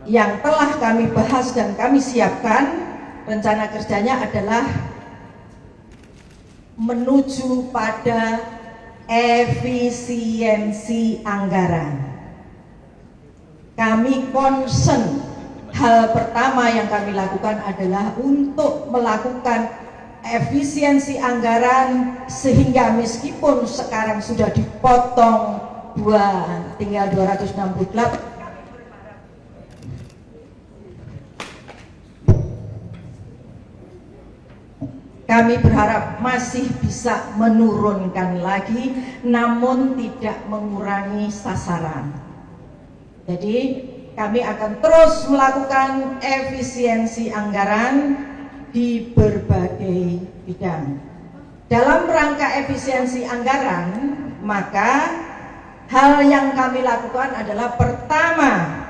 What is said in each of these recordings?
yang telah kami bahas dan kami siapkan, rencana kerjanya adalah menuju pada efisiensi anggaran. Kami concern, hal pertama yang kami lakukan adalah untuk melakukan efisiensi anggaran, sehingga meskipun sekarang sudah dipotong tinggal 268, kami berharap masih bisa menurunkan lagi, namun tidak mengurangi sasaran. Jadi kami akan terus melakukan efisiensi anggaran di berbagai bidang. Dalam rangka efisiensi anggaran, maka hal yang kami lakukan adalah pertama,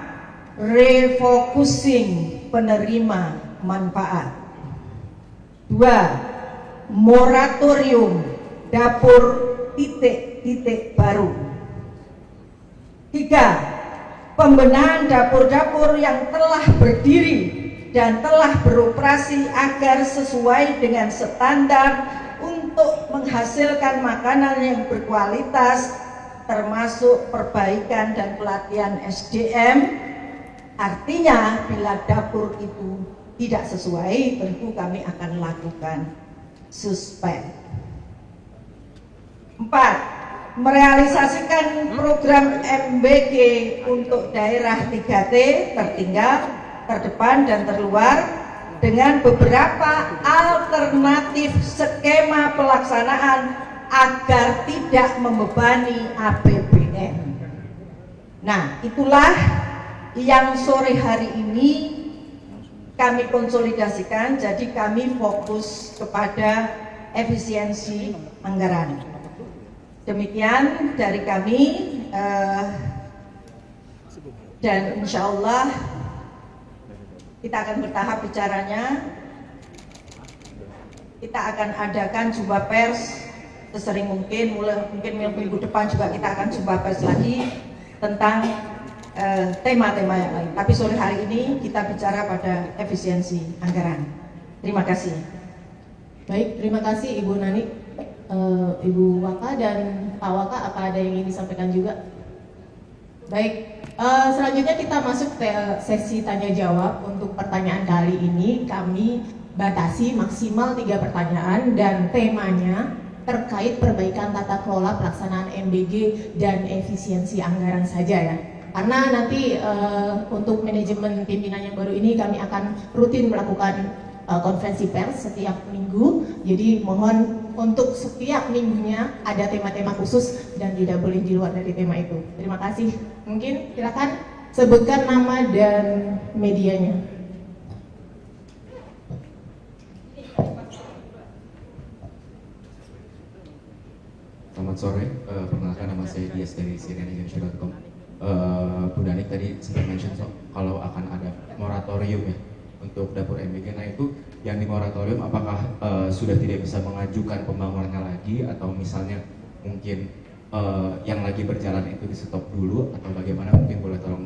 refocusing penerima manfaat. 2. Moratorium dapur titik-titik baru. 3. Pembenahan dapur-dapur yang telah berdiri dan telah beroperasi agar sesuai dengan standar untuk menghasilkan makanan yang berkualitas, termasuk perbaikan dan pelatihan SDM. Artinya bila dapur itu tidak sesuai, tentu kami akan lakukan suspend. 4. Merealisasikan program MBG untuk daerah 3T, tertinggal, terdepan, dan terluar, dengan beberapa alternatif skema pelaksanaan agar tidak membebani APBN. Nah, itulah yang sore hari ini kami konsolidasikan, jadi kami fokus kepada efisiensi anggaran. Demikian dari kami, dan insya Allah kita akan bertahap bicaranya. Kita akan adakan jumpa pers sesering mungkin, mungkin minggu depan juga kita akan jumpa pers lagi tentang tema-tema yang lain. Tapi sore hari ini kita bicara pada efisiensi anggaran. Terima kasih. Baik, terima kasih Ibu Nani, Ibu Waka dan Pak Waka. Apa ada yang ingin disampaikan juga? Baik, selanjutnya kita masuk ke sesi tanya jawab. Untuk pertanyaan kali ini kami batasi maksimal 3 pertanyaan dan temanya terkait perbaikan tata kelola pelaksanaan MBG dan efisiensi anggaran saja ya. Karena nanti untuk manajemen pimpinan yang baru ini kami akan rutin melakukan konferensi pers setiap minggu. Jadi mohon untuk setiap minggunya ada tema-tema khusus dan tidak boleh di luar dari tema itu. Terima kasih. Mungkin silakan sebutkan nama dan medianya. Selamat sore, perkenalkan nama saya Dias dari cnnindonesia.com. Bu Danik tadi sempat mention kalau akan ada moratorium ya untuk dapur MBG. Nah itu yang di moratorium apakah sudah tidak bisa mengajukan pembangunannya lagi, atau misalnya mungkin yang lagi berjalan itu di stop dulu, atau bagaimana? Mungkin boleh tolong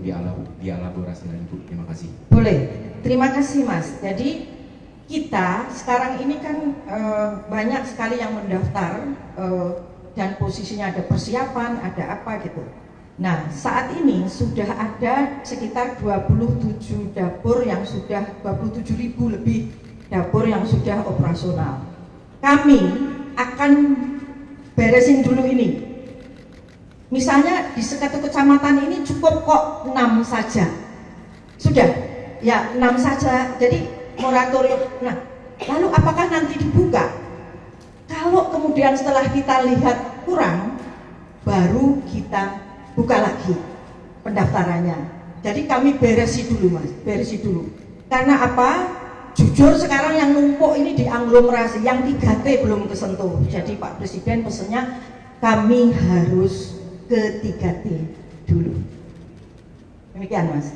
dielaborasi lagi Bu. Terima kasih. Boleh, terima kasih Mas. Jadi kita sekarang ini kan banyak sekali yang mendaftar dan posisinya ada persiapan, ada apa gitu. Nah, saat ini sudah ada sekitar 27 dapur yang sudah 27.000 lebih dapur yang sudah operasional. Kami akan beresin dulu ini. Misalnya di satu kecamatan ini cukup kok 6 saja. Sudah, ya 6 saja. Jadi moratorium. Nah, lalu apakah nanti dibuka? Kalau kemudian setelah kita lihat kurang, baru kita buka lagi pendaftarannya. Jadi kami beresi dulu Mas, beresi dulu. Karena apa? Jujur sekarang yang numpuk ini di aglomerasi, yang 3T belum kesentuh. Jadi Pak Presiden pesennya kami harus ke 3T dulu. Demikian Mas.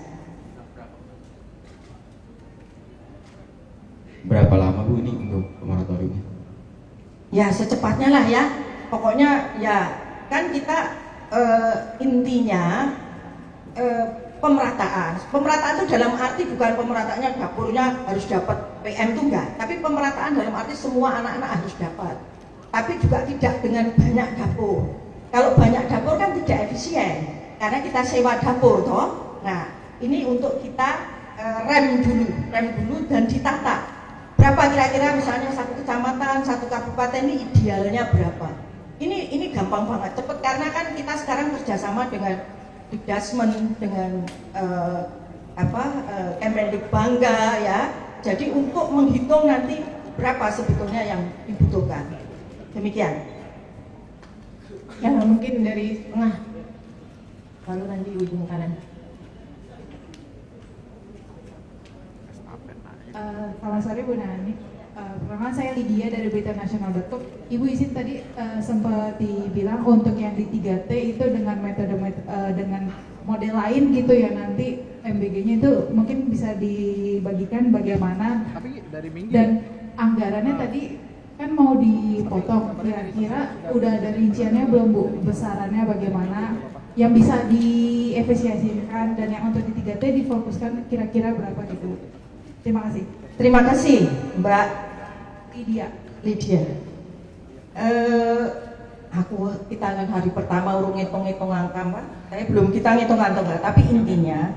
Berapa lama Bu ini untuk moratoriumnya? Ya secepatnya lah ya. Pokoknya ya kan kita intinya pemerataan. Pemerataan itu dalam arti bukan pemerataannya dapurnya harus dapat PM itu enggak, tapi pemerataan dalam arti semua anak-anak harus dapat. Tapi juga tidak dengan banyak dapur. Kalau banyak dapur kan tidak efisien, karena kita sewa dapur toh. Nah, ini untuk kita rem dulu dan ditata. Berapa kira-kira misalnya satu kecamatan, satu kabupaten ini idealnya berapa? Ini gampang banget, cepet karena kan kita sekarang kerjasama dengan Dikdasmen, dengan Kemendikbangga ya. Jadi untuk menghitung nanti berapa sebetulnya yang dibutuhkan. Demikian. Ya mungkin dari tengah, lalu nanti ujung kanan. Selamat sore Bu Nani. Pertama saya Lydia dari beritaNasional.com. Ibu izin tadi sempat dibilang untuk yang di 3T itu dengan metode dengan model lain gitu ya, nanti MBG-nya itu mungkin bisa dibagikan bagaimana. Dan anggarannya tadi kan mau dipotong, kira-kira udah ada rinciannya belum Bu, besarannya bagaimana yang bisa diefisiensikan, dan yang untuk di 3T difokuskan kira-kira berapa gitu. Terima kasih. Terima kasih Mbak Lydia. Kita kan hari pertama urung ngitung-ngitung angka Mbak. Saya belum kita ngitung-ngitung, tapi intinya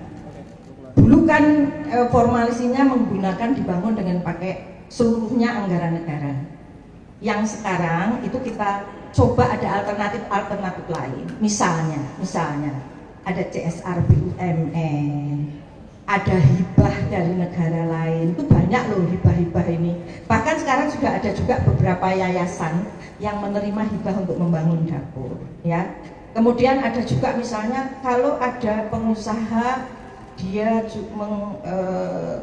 dulu kan formalisinya menggunakan dibangun dengan pakai seluruhnya anggaran negara. Yang sekarang itu kita coba ada alternatif lain. Misalnya ada CSR BUMN, ada hibah dari negara lain, itu banyak loh hibah-hibah ini. Bahkan sekarang sudah ada juga beberapa yayasan yang menerima hibah untuk membangun dapur, ya. Kemudian ada juga misalnya kalau ada pengusaha dia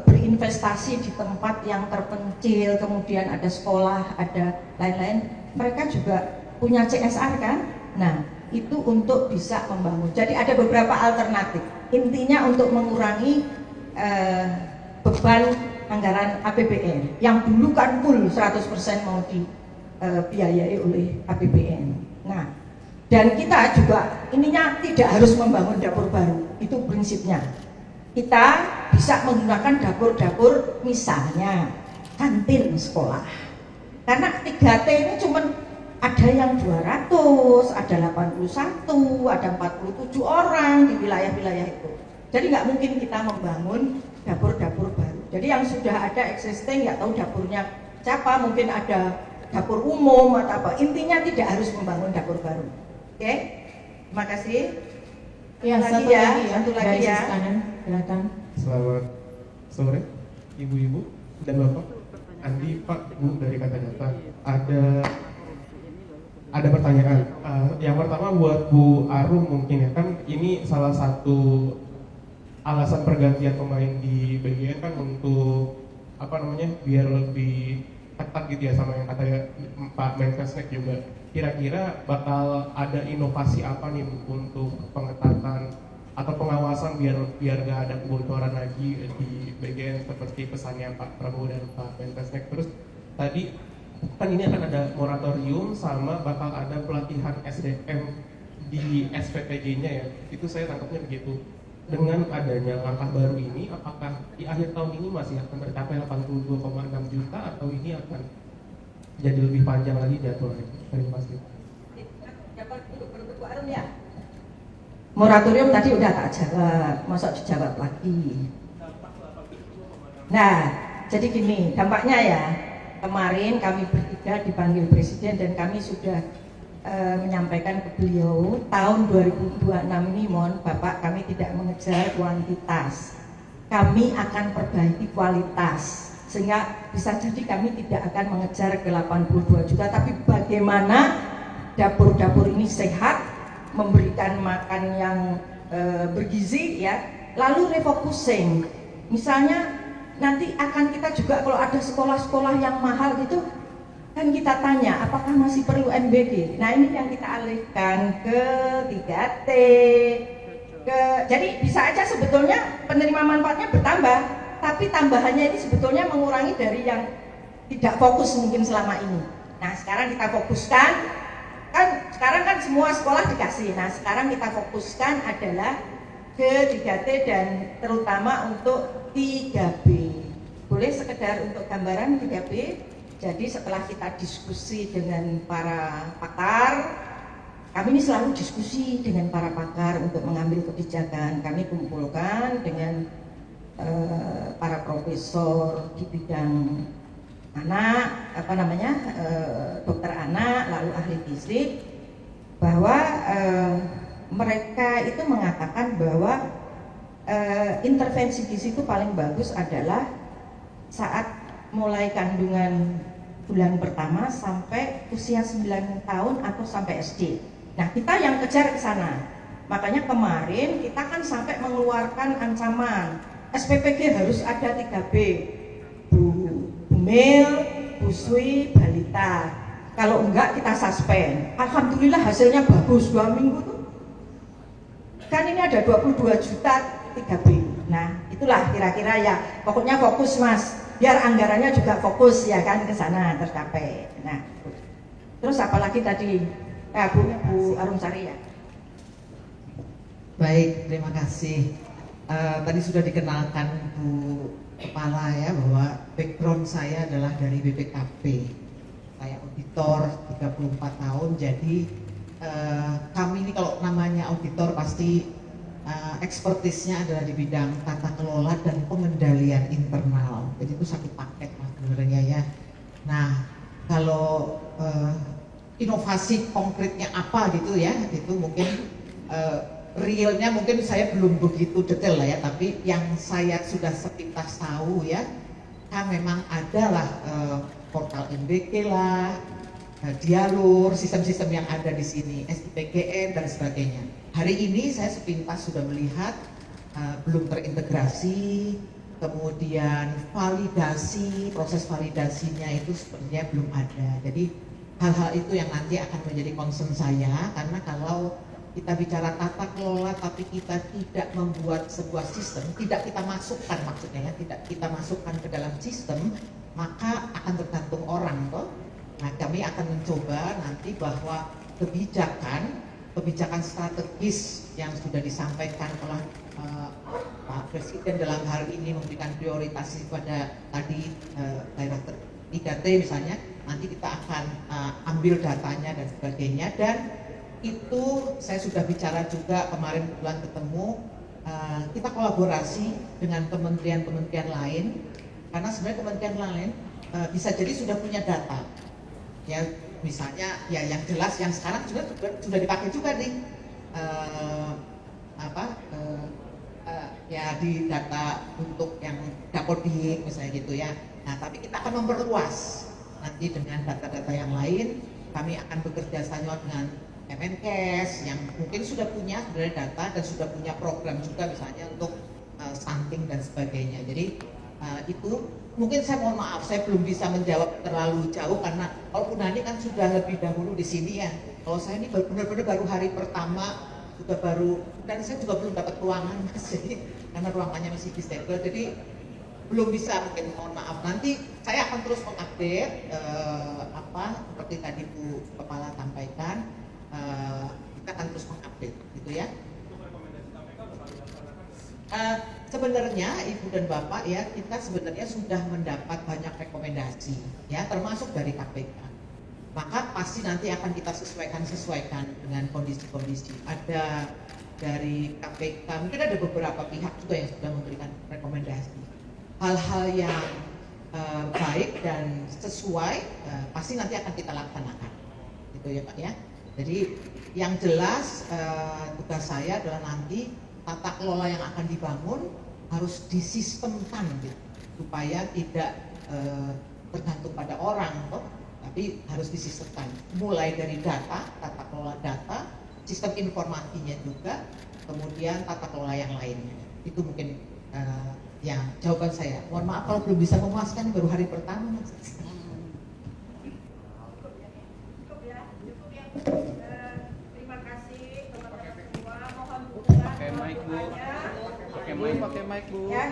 berinvestasi di tempat yang terpencil, kemudian ada sekolah, ada lain-lain, mereka juga punya CSR kan? Nah, itu untuk bisa membangun. Jadi ada beberapa alternatif. Intinya untuk mengurangi beban anggaran APBN yang dulu kan full 100% mau dibiayai oleh APBN. Nah, dan kita juga ininya tidak harus membangun dapur baru, itu prinsipnya. Kita bisa menggunakan dapur-dapur misalnya kantin sekolah. Karena 3T ini cuman ada yang 200, ada 81, ada 47 orang di wilayah-wilayah itu. Jadi nggak mungkin kita membangun dapur-dapur baru. Jadi yang sudah ada existing, nggak tahu dapurnya siapa, mungkin ada dapur umum atau apa. Intinya tidak harus membangun dapur baru. Oke, terima kasih. Ya, Satu lagi ya. Sisi kanan, silakan. Selamat sore, ibu-ibu dan bapak. Andi, Pak, Bu dari Kata Data. Ada pertanyaan. Yang pertama buat Bu Arum mungkin ya, kan ini salah satu alasan pergantian pemain di BGN kan untuk biar lebih ketat gitu ya, sama yang kata Pak Menkesnek juga. Kira-kira bakal ada inovasi apa nih Bu untuk pengetatan atau pengawasan biar nggak ada kebocoran lagi di BGN seperti pesannya Pak Prabowo dan Pak Menkesnek. Terus tadi kan ini akan ada moratorium sama bakal ada pelatihan SDM di SPPG-nya ya. Itu saya tangkapnya begitu. Dengan adanya langkah baru ini, apakah di akhir tahun ini masih akan tercapai 82,6 juta atau ini akan jadi lebih panjang lagi jadwalnya? Terima kasih. Moratorium tadi udah tak jawab, masa dijawab lagi. Nah, jadi gini, dampaknya ya, kemarin kami bertiga dipanggil Presiden dan kami sudah menyampaikan ke beliau, tahun 2026 ini mohon Bapak, kami tidak mengejar kuantitas, kami akan perbaiki kualitas, sehingga bisa jadi kami tidak akan mengejar ke 82 juta, tapi bagaimana dapur-dapur ini sehat, memberikan makan yang bergizi ya, lalu refocusing. Misalnya nanti akan kita juga kalau ada sekolah-sekolah yang mahal gitu, kan kita tanya apakah masih perlu MBG. Nah ini yang kita alihkan ke 3T, jadi bisa aja sebetulnya penerima manfaatnya bertambah, tapi tambahannya ini sebetulnya mengurangi dari yang tidak fokus mungkin selama ini. Nah sekarang kita fokuskan, kan sekarang kan semua sekolah dikasih. Nah sekarang kita fokuskan adalah ke 3T dan terutama untuk 3B. Boleh sekedar untuk gambaran 3B. Jadi setelah kita diskusi dengan para pakar, kami ini selalu diskusi dengan para pakar untuk mengambil kebijakan. Kami kumpulkan dengan para profesor di bidang anak, dokter anak, lalu ahli gizi, bahwa mereka itu mengatakan bahwa intervensi gizi itu paling bagus adalah saat mulai kandungan bulan pertama sampai usia 9 tahun atau sampai SD. Nah, kita yang kejar ke sana. Makanya kemarin kita kan sampai mengeluarkan ancaman SPPG harus ada 3B. Bumil, busui, balita. Kalau enggak kita suspend. Alhamdulillah hasilnya bagus 2 minggu tuh. Kan ini ada 22 juta 3B. Nah, itulah kira-kira ya. Pokoknya fokus Mas. Biar anggarannya juga fokus ya kan ke sana tercapai. Nah, terus apalagi tadi Bu Arumsari ya. Baik, terima kasih. Tadi sudah dikenalkan Bu Kepala ya bahwa background saya adalah dari BPKP. Saya auditor 34 tahun. Jadi kami ini kalau namanya auditor pasti ekspertisnya adalah di bidang tata kelola dan pengendalian internal. Jadi itu satu paket Mas sebenarnya ya. Nah, kalau inovasi konkretnya apa gitu ya, itu mungkin realnya mungkin saya belum begitu detail lah ya, tapi yang saya sudah sepintas tahu ya, kan memang adalah portal MBK lah, Dialur, sistem-sistem yang ada di sini, SIPGN dan sebagainya. Hari ini saya sepintas sudah melihat belum terintegrasi, kemudian validasi, proses validasinya itu sepertinya belum ada. Jadi hal-hal itu yang nanti akan menjadi concern saya, karena kalau kita bicara tata kelola tapi kita tidak membuat sebuah sistem, tidak kita masukkan maksudnya ya, tidak kita masukkan ke dalam sistem, maka akan tergantung orang toh. Nah, kami akan mencoba nanti bahwa kebijakan strategis yang sudah disampaikan oleh Pak Presiden dalam hal ini memberikan prioritas pada tadi daerah 3T misalnya, nanti kita akan ambil datanya dan sebagainya, dan itu saya sudah bicara juga kemarin bulan ketemu, kita kolaborasi dengan kementerian-kementerian lain, karena sebenarnya kementerian lain bisa jadi sudah punya data ya, misalnya ya yang jelas yang sekarang juga sudah dipakai juga nih ya di data untuk yang Dapodik misalnya gitu ya. Nah, tapi kita akan memperluas nanti dengan data-data yang lain. Kami akan bekerja sama dengan Kemenkes yang mungkin sudah punya sebenarnya data dan sudah punya program juga misalnya untuk stunting dan sebagainya. Jadi itu mungkin saya mohon maaf saya belum bisa menjawab terlalu jauh karena kalau Bu Nani kan sudah lebih dahulu di sini ya. Kalau saya ini benar-benar baru hari pertama juga baru, dan saya juga belum dapat ruangan Mas, jadi karena ruangannya masih disegel, jadi belum bisa, mungkin mohon maaf. Nanti saya akan terus mengupdate seperti tadi Bu Kepala sampaikan, kita akan terus mengupdate gitu ya. Sebenarnya Ibu dan Bapak ya, kita sebenarnya sudah mendapat banyak rekomendasi ya, termasuk dari KPK. Maka pasti nanti akan kita sesuaikan dengan kondisi-kondisi. Ada dari KPK, mungkin ada beberapa pihak juga yang sudah memberikan rekomendasi. Hal-hal yang baik dan sesuai pasti nanti akan kita laksanakan, gitu ya Pak ya. Jadi yang jelas tugas saya adalah nanti tata kelola yang akan dibangun harus disistemkan gitu, supaya tidak tergantung pada orang toh, tapi harus disistemkan mulai dari data, tata kelola data, sistem informasinya juga, kemudian tata kelola yang lainnya. Itu mungkin yang jawaban saya. Mohon maaf kalau belum bisa memuaskan, baru hari pertama. Terima kasih teman-teman semua. Mohon dukungan. Pakai mic Bu. Ya.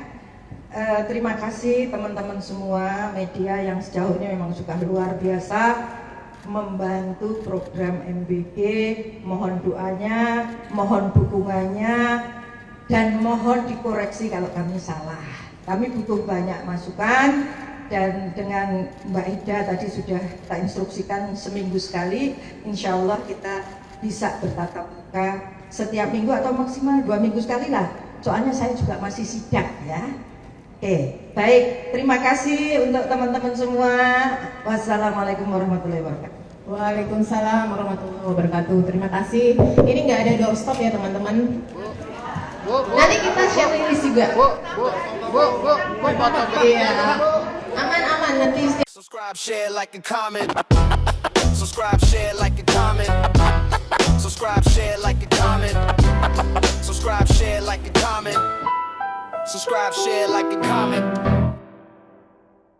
Terima kasih teman-teman semua media yang sejauh ini memang sudah luar biasa membantu program MBG. Mohon doanya, mohon dukungannya, dan mohon dikoreksi kalau kami salah. Kami butuh banyak masukan, dan dengan Mbak Ida tadi sudah kita instruksikan seminggu sekali, insya Allah kita bisa bertatap muka setiap minggu atau maksimal 2 minggu sekali lah. Soalnya saya juga masih sidak ya. Oke, baik. Terima kasih untuk teman-teman semua. Wassalamualaikum warahmatullahi wabarakatuh. Waalaikumsalam warahmatullahi wabarakatuh. Terima kasih. Ini nggak ada doorstop ya teman-teman. Nanti kita share list juga. Iya. Aman-aman nanti. Subscribe, share, like, and comment. Subscribe, share, like, and comment. Subscribe, share, like, and comment. Subscribe, share, like, and comment. Subscribe, share, like, and comment.